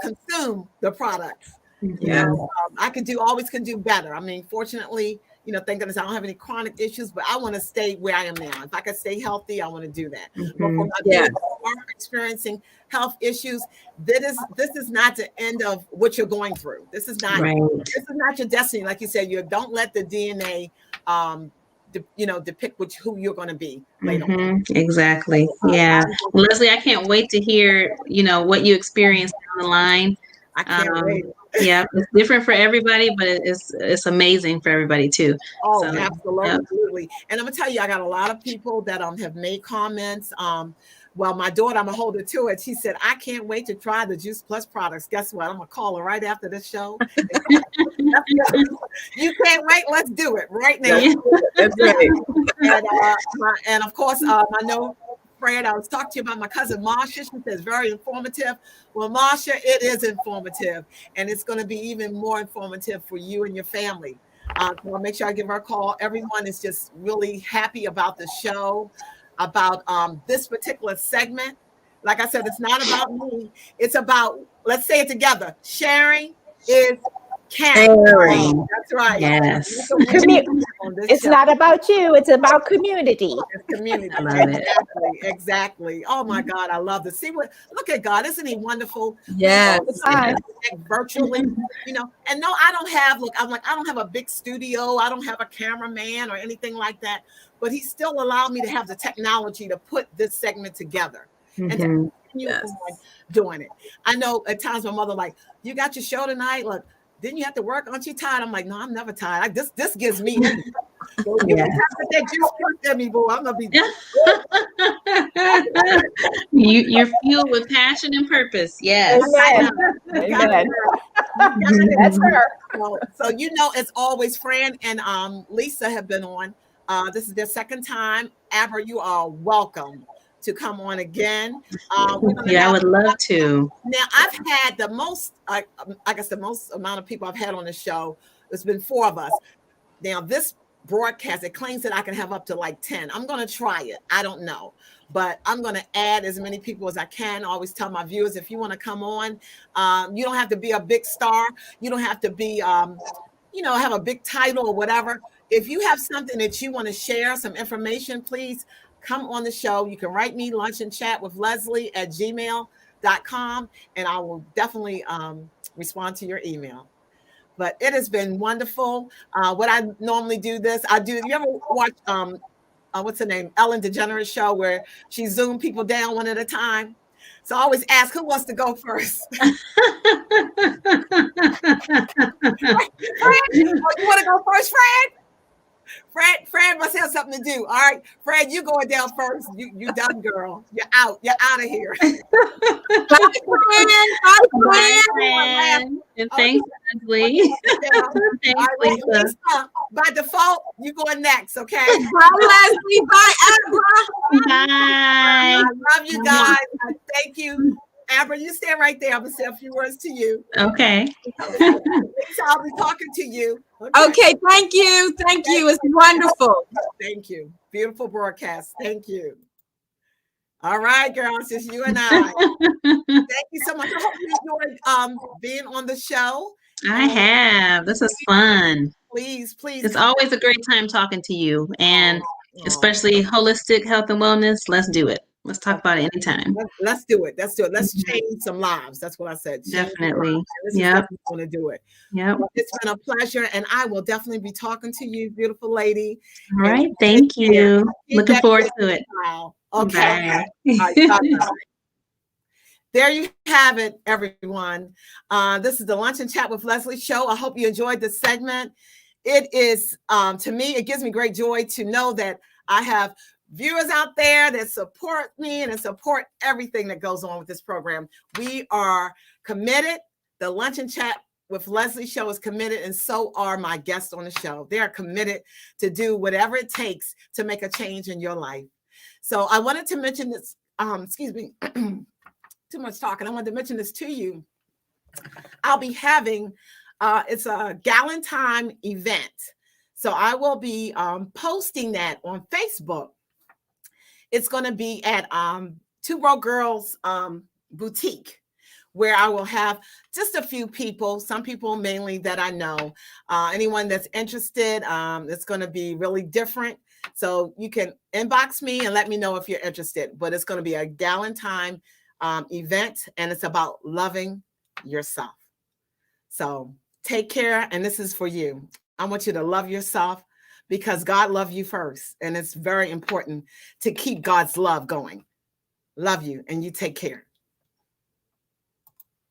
consume the products. Yeah. You know, always can do better. I mean, fortunately, you know, thank goodness I don't have any chronic issues, but I want to stay where I am now. If I can stay healthy, I want to do that. But for my viewers who are experiencing health issues, this is not the end of what you're going through. This is not this is not your destiny. Like you said, you don't let the DNA depict who you're going to be later on. Exactly. Yeah. Well, Leslie, I can't wait to hear, you know, what you experienced down the line. I can't wait. Yeah, it's different for everybody, but it's amazing for everybody too. Oh, so, absolutely. And I'm gonna tell you, I got a lot of people that have made comments. Well, my daughter, I'm gonna hold her to it. She said, I can't wait to try the Juice Plus products. Guess what? I'm gonna call her right after this show. You can't wait. Let's do it right now. That's right. And of course, I know, Fred, I was talking to you about my cousin Marsha. She says very informative. Well, Marsha, it is informative, and it's going to be even more informative for you and your family. So I'll make sure I give her a call. Everyone is just really happy about the show, about this particular segment. Like I said, it's not about me. It's about, let's say it together, sharing is caring. That's right. Yes. It's not about you. It's about community. It's community. I love it. exactly. Oh my God, I love to see look at God. Isn't he wonderful? Yes. Virtually, and no, I don't have, I don't have a big studio. I don't have a cameraman or anything like that, but he still allowed me to have the technology to put this segment together and to continue on doing it. I know at times my mother like, you got your show tonight? Look, didn't you have to work? Aren't you tired? I'm like, no, I'm never tired. This gives me energy. So you can put that juice at me, boy. I'm gonna be. You're fueled with passion and purpose. Yes. Amen. That's her. So it's always Fran and Lisa have been on. This is their second time. Amber, you are welcome to come on again. I would love to. Now, I've had the most, I guess the most amount of people I've had on the show. There's been 4 of us. Now, this broadcast, it claims that I can have up to like 10. I'm going to try it. I don't know. But I'm going to add as many people as I can. I always tell my viewers, if you want to come on, you don't have to be a big star. You don't have to be, have a big title or whatever. If you have something that you want to share, some information, please come on the show. You can write me lunchandchatwithleslie@gmail.com, and I will definitely respond to your email. But it has been wonderful. What I normally do you ever watch what's her name? Ellen DeGeneres show where she zoomed people down one at a time. So I always ask who wants to go first. You want to go first, Fred? Fred must have something to do. All right, Fred, you going down first. You done, girl. You're out. You're out of here. Bye, Fran. And thanks, Leslie. Thanks, Lisa. By default, you going next, okay? Bye, Leslie. Bye, Amber. Bye. I love you guys. Thank you. Amber, you stay right there. I'm going to say a few words to you. Okay. I'll be talking to you. Okay, thank you. Thank you. It's wonderful. Thank you. Beautiful broadcast. Thank you. All right, girls, it's you and I. Thank you so much. I hope you enjoyed being on the show. I have. This is fun. Please. It's always a great time talking to you, and especially holistic health and wellness. Let's do it. Let's talk about it anytime. Let's do it. Let's change some lives. That's what I said. Definitely. Yep. Going to do it. Yep. Well, it's been a pleasure, and I will definitely be talking to you, beautiful lady. All right. Thank you. Looking forward to it. Okay. Bye. Bye. There you have it, everyone. This is the Lunch and Chat with Leslie show. I hope you enjoyed this segment. It is, to me, it gives me great joy to know that I have viewers out there that support me and support everything that goes on with this program. We are committed. The Lunch and Chat with Leslie show is committed, and so are my guests on the show. They are committed to do whatever it takes to make a change in your life. So I wanted to mention this, excuse me, too much talking. I wanted to mention this to you. I'll be having, it's a Galentine event. So I will be posting that on Facebook. It's going to be at Two Broke Girls Boutique, where I will have just a few people, some people mainly that I know. Anyone that's interested, it's going to be really different. So you can inbox me and let me know if you're interested. But it's going to be a Galentine event, and it's about loving yourself. So take care, and this is for you. I want you to love yourself because God loved you first, and it's very important to keep God's love going. Love you, and you take care.